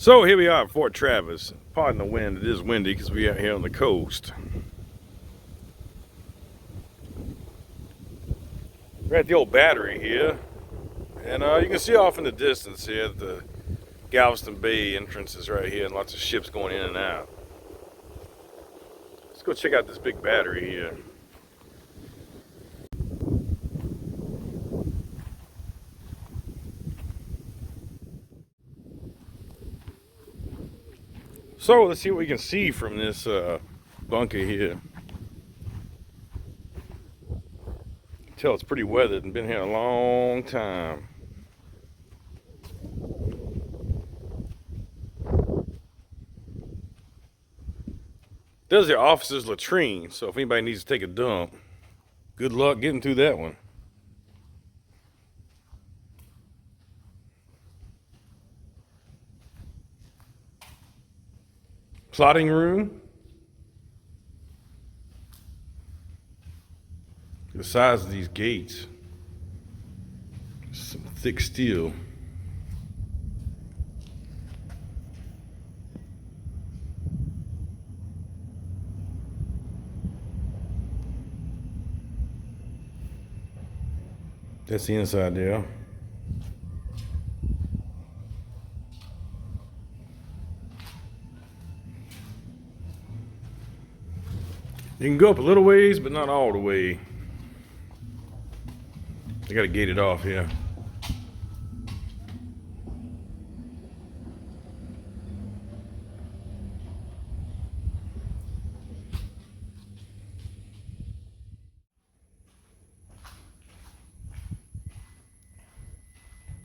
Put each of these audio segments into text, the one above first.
So here we are at Fort Travis. Pardon the wind, it is windy because we are here on the coast. We're at the old battery here. And you can see off in the distance here the Galveston Bay entrance is right here and lots of ships going in and out. Let's go check out this big battery here. So let's see what we can see from this bunker here. You can tell it's pretty weathered and been here a long time. There's the officer's latrine, so if anybody needs to take a dump, good luck getting through that one. Plotting room. The size of these gates. Some thick steel. That's the inside there. You can go up a little ways, but not all the way. I gotta gate it off here.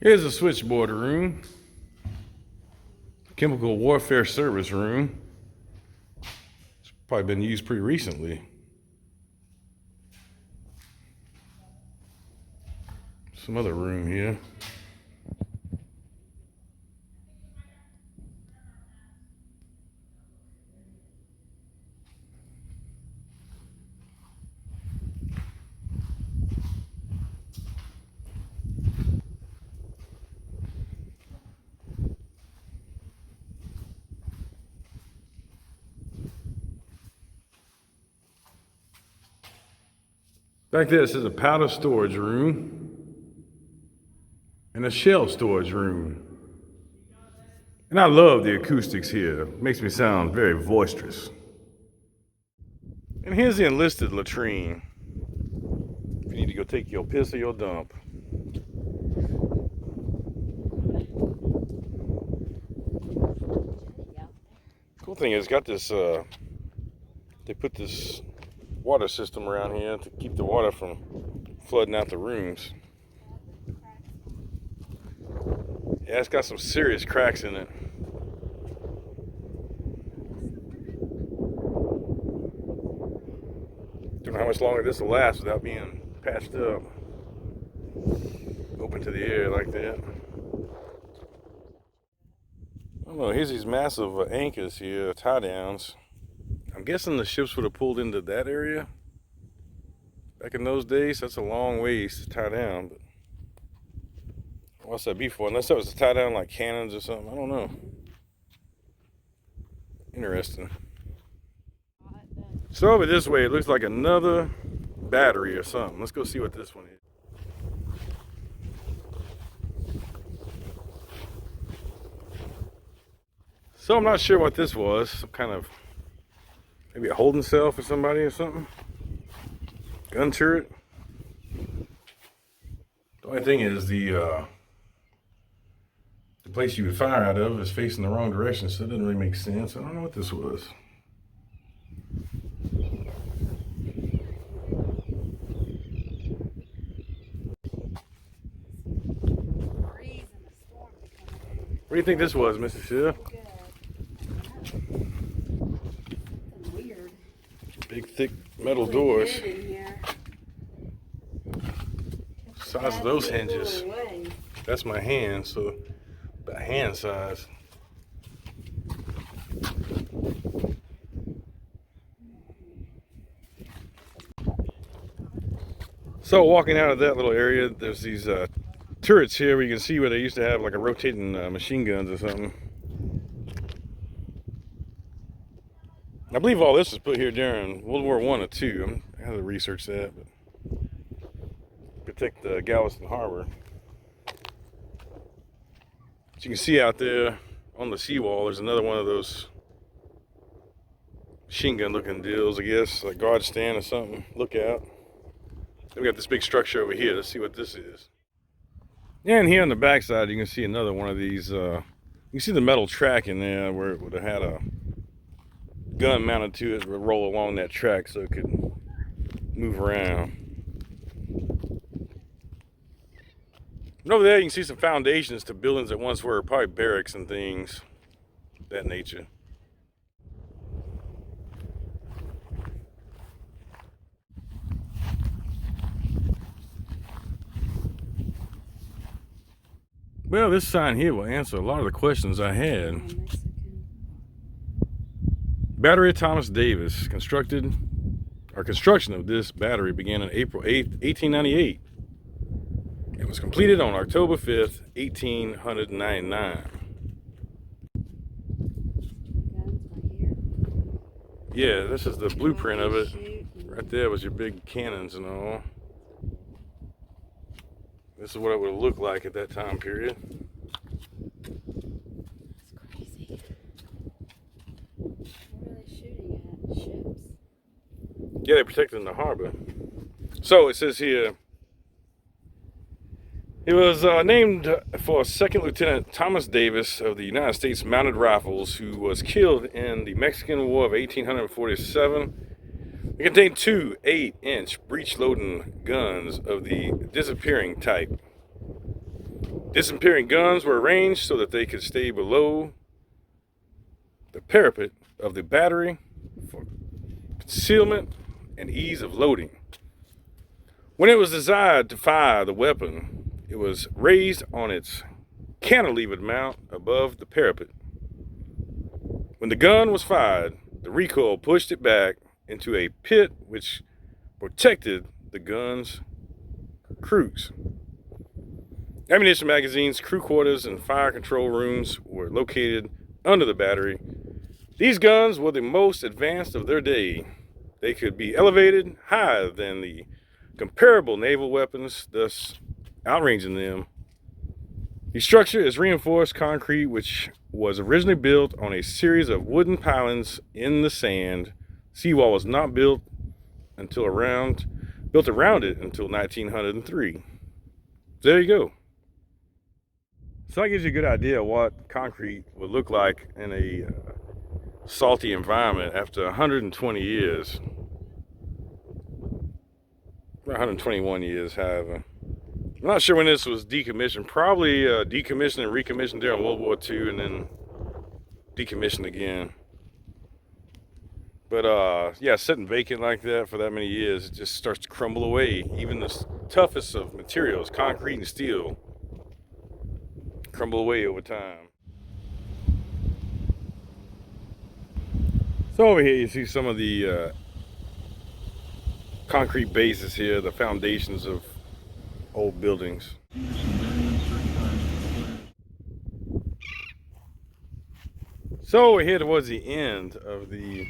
Here's a switchboard room. Chemical warfare service room. It's probably been used pretty recently. Some other room here. Back there, this is a powder storage room and a shell storage room. And I love the acoustics here. It makes me sound very boisterous. And here's the enlisted latrine. If you need to go take your piss or your dump. Cool thing is, got this, they put this water system around here to keep the water from flooding out the rooms. Yeah, it's got some serious cracks in it. Don't know how much longer this will last without being patched up. Open to the air like that. I don't know, here's these massive anchors here, tie downs. I'm guessing the ships would have pulled into that area back in those days. That's a long ways to tie down, but what's that be for? Unless that was to tie down like cannons or something. I don't know. Interesting. So over this way, it looks like another battery or something. Let's go see what this one is. So I'm not sure what this was. Some kind of, maybe a holding cell for somebody or something. Gun turret. The only thing is the place you would fire out of is facing the wrong direction, so it doesn't really make sense. I don't know what this was. What do you think this was, Mrs. Shiv? Weird. Big, thick metal doors. Size of those hinges. That's my hand, so about hand size. So walking out of that little area, there's these turrets here where you can see where they used to have like a rotating machine guns or something. I believe all this was put here during World War I or II. I had to research that, but protect the Galveston Harbor. As you can see out there on the seawall, there's another one of those machine gun looking deals, I guess, like guard stand or something. Lookout. Then we got this big structure over here. Let's see what this is. Yeah, and here on the backside, you can see another one of these. You can see the metal track in there where it would have had a gun mounted to it, would roll along that track so it could move around. And over there, you can see some foundations to buildings that once were probably barracks and things of that nature. Well, this sign here will answer a lot of the questions I had. Mexican. Battery of Thomas Davis, construction of this battery began on April 8th, 1898. It was completed on October 5th, 1899. Guns right here. Yeah, this is the blueprint of it. Shoot. Right there was your big cannons and all. This is what it would have looked like at that time period. It's crazy. What are they shooting at? Ships? Yeah, they're protecting the harbor. So it says here, it was named for Second Lieutenant Thomas Davis of the United States Mounted Rifles, who was killed in the Mexican War of 1847. It contained two 8-inch breech-loading guns of the disappearing type. Disappearing guns were arranged so that they could stay below the parapet of the battery for concealment and ease of loading. When it was desired to fire the weapon, it was raised on its cantilevered mount above the parapet. When the gun was fired, the recoil pushed it back into a pit which protected the gun's crews. Ammunition magazines, crew quarters, and fire control rooms were located under the battery. These guns were the most advanced of their day. They could be elevated higher than the comparable naval weapons, thus outranging them. The structure is reinforced concrete, which was originally built on a series of wooden pylons in the sand. Seawall was not built around it until 1903. There you go. So that gives you a good idea of what concrete would look like in a salty environment after 120 years. 121 years, however. I'm not sure when this was decommissioned. Probably decommissioned and recommissioned during World War II and then decommissioned again. But yeah, sitting vacant like that for that many years, it just starts to crumble away. Even the toughest of materials, concrete and steel, crumble away over time. So over here you see some of the concrete bases here, the foundations of old buildings. So we're here towards the end of the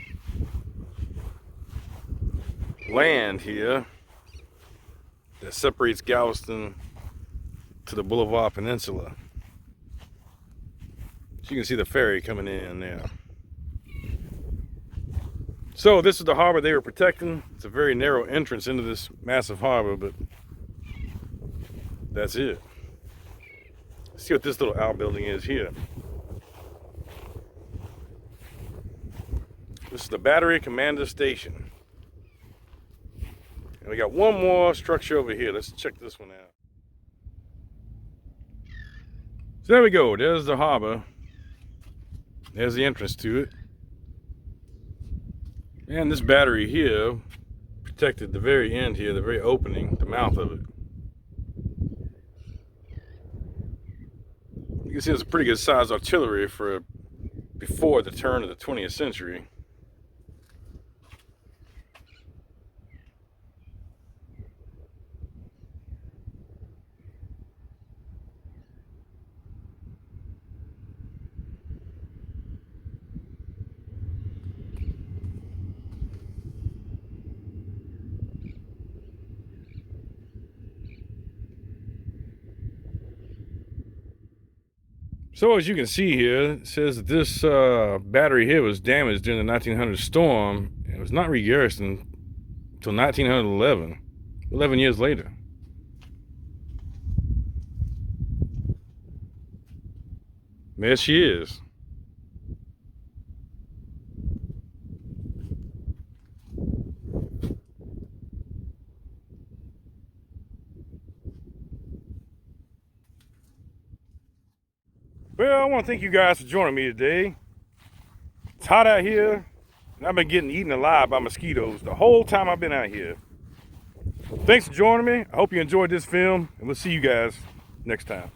land here that separates Galveston to the Boulevard Peninsula. So you can see the ferry coming in there. So this is the harbor they were protecting. It's a very narrow entrance into this massive harbor, but that's it. Let's see what this little outbuilding is here. This is the Battery Commander Station. And we got one more structure over here. Let's check this one out. So there we go. There's the harbor. There's the entrance to it. And this battery here protected the very end here, the very opening, the mouth of it. You can see it's a pretty good sized artillery for before the turn of the 20th century. So as you can see here, it says that this battery here was damaged during the 1900 storm. It was not regarrisoned until 1911, 11 years later. There she is. Well, I want to thank you guys for joining me today. It's hot out here, and I've been getting eaten alive by mosquitoes the whole time I've been out here. Thanks for joining me. I hope you enjoyed this film, and we'll see you guys next time.